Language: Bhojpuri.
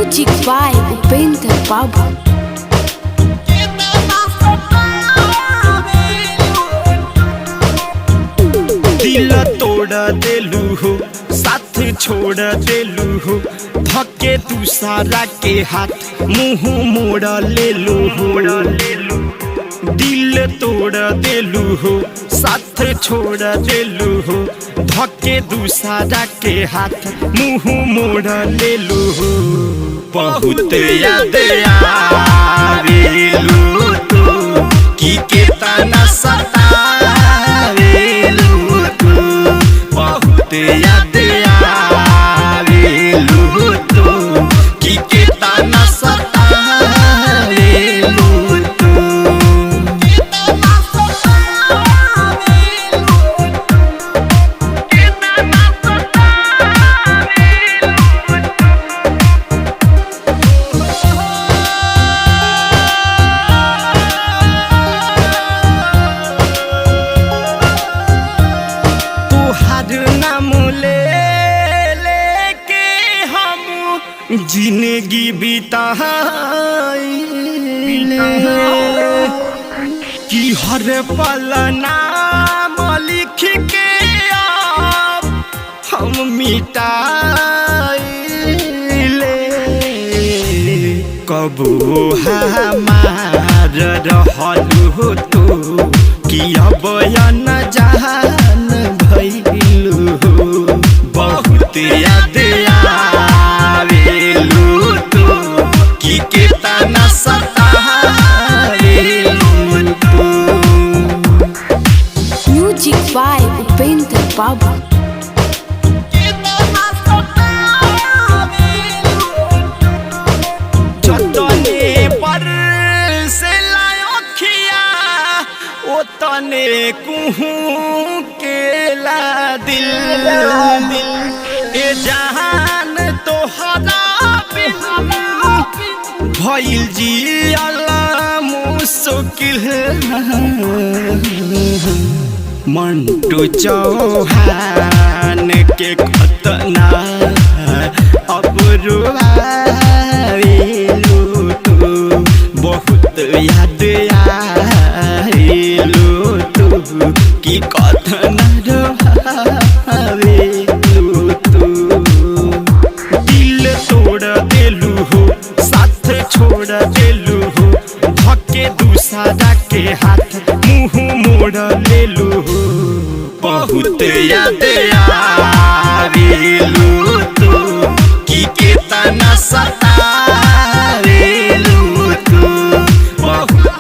Music by Upendra Babu. दिल तोड़ देलू हो, साथ छोड़ देलू हो, धक्के दूसरा के हाथ मुंह मोड़ लेलू हो। दिल तोड़ देलू हो, साथ छोड़ देलू हो, धक्के दूसरा के हाथ मुंह मोड़ लेलू हो। बहुत याद आवेलू तू की केतना सतावेलू तू, बहुत याद आवेलू तू की केतना सतावेलू तू। जिंदगी बिताइले कि हर पल नाम लिख के आप हम मिटाइले। कबो हमार रहलू तो कि अब न जान भइलू, बहुत याद आवेलू तू की केतना सतावेलू तू। Music by Upendra Babu. जतने पर से लाखिया ओतने कुहू केला दिल ए जहान तोहरा बिन भइल जियल मुश्किल। मंटू चौहान के खतना अब रुआवेलू तू, बहुत याद आवेलू तू की कतना रुआवेलू तू। दिल तोड़ देलू हो, साथ छोड़ देलू हो, धक्के दूसरा के हाथ मुंह मोड़ लेलू हो। बहुत याद आवेलू तू की केतना सतावेलू तू, बहुत